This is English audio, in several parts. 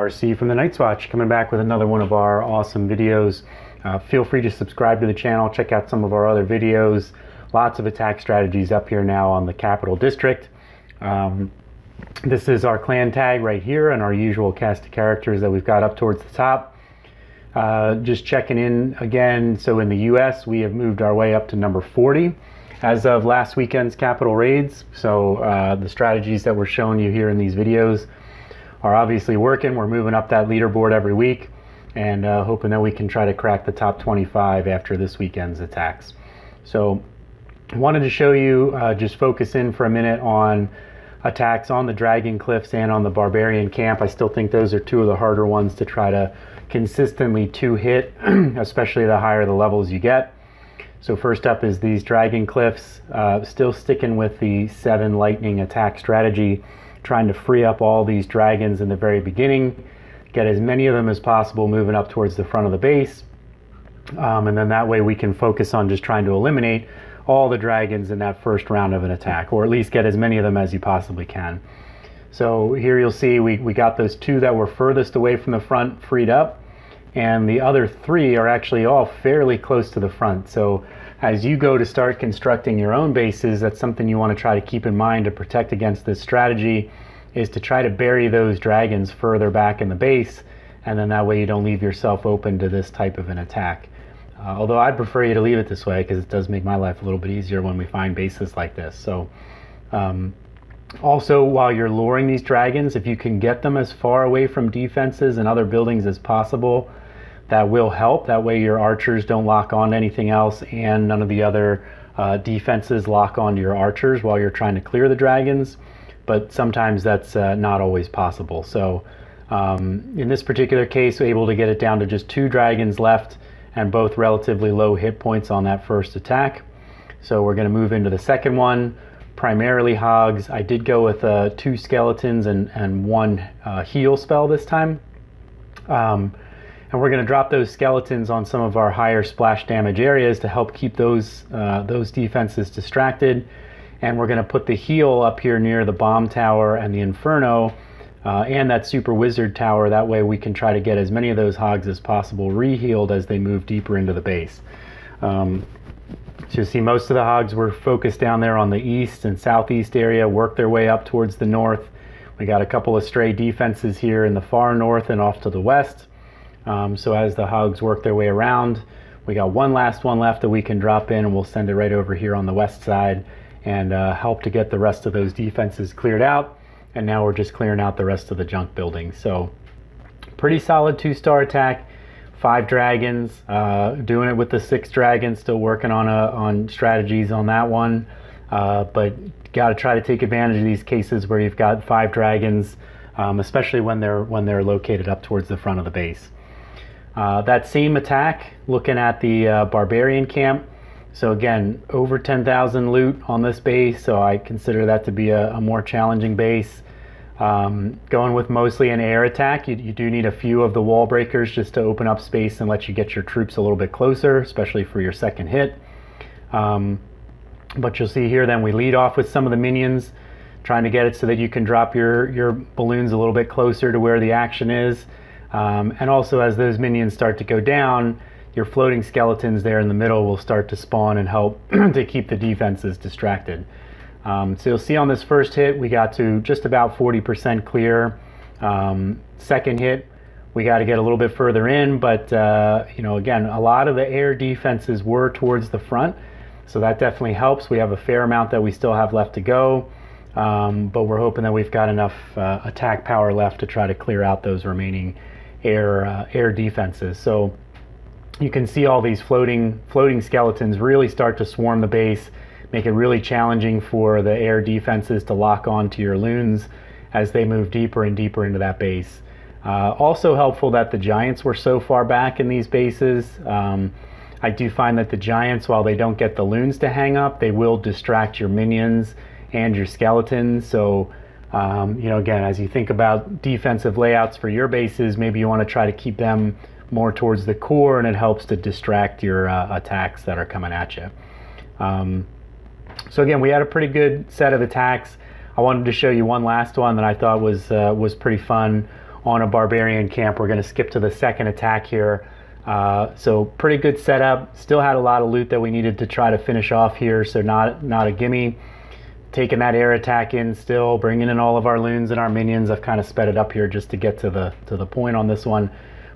RC from the Night's Watch, coming back with another one of our awesome videos. Feel free to subscribe to the channel, check out some of our other videos. Lots of attack strategies up here now on the Capital District. This is our clan tag right here and our usual cast of characters that we've got up towards the top. Just checking in again, so in the US we have moved our way up to number 40 as of last weekend's Capital Raids. So the strategies that we're showing you here in these videos are obviously working. We're moving up that leaderboard every week and hoping that we can try to crack the top 25 after this weekend's attacks. So wanted to show you, just focus in for a minute on attacks on the Dragon Cliffs and on the Barbarian Camp. I still think those are two of the harder ones to try to consistently hit, especially the higher the levels you get. So first up is these Dragon Cliffs, still sticking with the 7 lightning attack strategy, trying to free up all these dragons in the very beginning, get as many of them as possible moving up towards the front of the base, and then that way we can focus on just trying to eliminate all the dragons in that first round of an attack, or at least get as many of them as you possibly can. So here you'll see we got those 2 that were furthest away from the front freed up, and the other 3 are actually all fairly close to the front. So as you go to start constructing your own bases, that's something you want to try to keep in mind to protect against this strategy, is to try to bury those dragons further back in the base, and then that way you don't leave yourself open to this type of an attack. Although I'd prefer you to leave it this way, because it does make my life a little bit easier when we find bases like this. So also, while you're luring these dragons, if you can get them as far away from defenses and other buildings as possible, that will help. That way your archers don't lock on to anything else, and none of the other defenses lock onto your archers while you're trying to clear the dragons. But sometimes that's not always possible. So in this particular case, we're able to get it down to just 2 dragons left, and both relatively low hit points on that first attack. So we're going to move into the second one, primarily hogs. I did go with 2 skeletons and 1 heal spell this time. And we're going to drop those skeletons on some of our higher splash damage areas to help keep those defenses distracted. And we're going to put the heal up here near the bomb tower and the inferno, and that super wizard tower. That way we can try to get as many of those hogs as possible re-healed as they move deeper into the base. So you see most of the hogs were focused down there on the east and southeast area, work their way up towards the north. We got a couple of stray defenses here in the far north and off to the west. So as the hogs work their way around, we got one last one left that we can drop in, and we'll send it right over here on the west side and help to get the rest of those defenses cleared out. And now we're just clearing out the rest of the junk buildings. So pretty solid 2-star attack, 5 dragons, doing it with the 6 dragons, still working on strategies on that one. But got to try to take advantage of these cases where you've got 5 dragons, especially when they're located up towards the front of the base. That same attack, looking at the Barbarian Camp. So again, over 10,000 loot on this base, so I consider that to be a more challenging base. Going with mostly an air attack. You do need a few of the wall breakers just to open up space and let you get your troops a little bit closer, especially for your second hit. But you'll see here then we lead off with some of the minions, trying to get it so that you can drop your balloons a little bit closer to where the action is. And also, as those minions start to go down, your floating skeletons there in the middle will start to spawn and help to keep the defenses distracted. So you'll see on this first hit, we got to just about 40% clear. Second hit, we got to get a little bit further in, but you know, again, a lot of the air defenses were towards the front, so that definitely helps. We have a fair amount that we still have left to go, but we're hoping that we've got enough attack power left to try to clear out those remaining air defenses. So you can see all these floating skeletons really start to swarm the base, make it really challenging for the air defenses to lock on to your loons as they move deeper and deeper into that base. Also helpful that the giants were so far back in these bases. I do find that the giants, while they don't get the loons to hang up, they will distract your minions and your skeletons. So you know, again, as you think about defensive layouts for your bases, maybe you want to try to keep them more towards the core, and it helps to distract your attacks that are coming at you. So again, we had a pretty good set of attacks. I wanted to show you one last one that I thought was pretty fun on a Barbarian Camp. We're going to skip to the second attack here. So pretty good setup. Still had a lot of loot that we needed to try to finish off here, so not a gimme. Taking that air attack in still, bringing in all of our loons and our minions. I've kind of sped it up here just to get to the point on this one.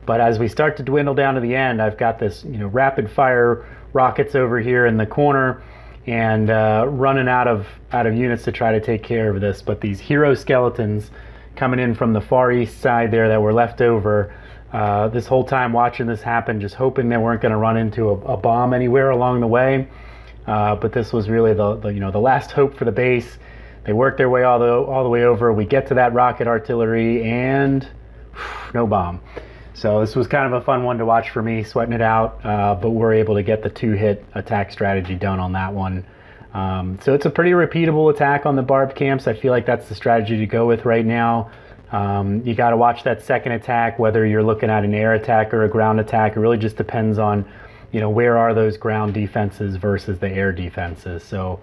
But as we start to dwindle down to the end, I've got this, rapid fire rockets over here in the corner, and running out of units to try to take care of this. But these hero skeletons coming in from the far east side there that were left over, this whole time watching this happen, just hoping they weren't going to run into a bomb anywhere along the way. But this was really the last hope for the base. They worked their way all the way over. We get to that rocket artillery and no bomb. So this was kind of a fun one to watch for me, sweating it out, but we're able to get the 2-hit attack strategy done on that one. So it's a pretty repeatable attack on the Barb Camps. I feel like that's the strategy to go with right now. You got to watch that second attack, whether you're looking at an air attack or a ground attack. It really just depends on, where are those ground defenses versus the air defenses. So,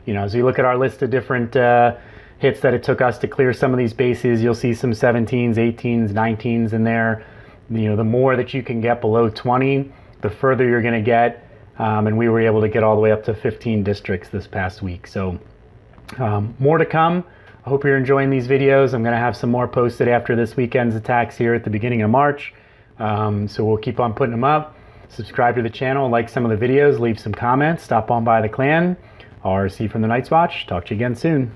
as you look at our list of different hits that it took us to clear some of these bases, you'll see some 17s, 18s, 19s in there. The more that you can get below 20, the further you're going to get. And we were able to get all the way up to 15 districts this past week. So more to come. I hope you're enjoying these videos. I'm going to have some more posted after this weekend's attacks here at the beginning of March. So we'll keep on putting them up. Subscribe to the channel, like some of the videos, leave some comments, stop on by the clan. RC from the Night's Watch. Talk to you again soon.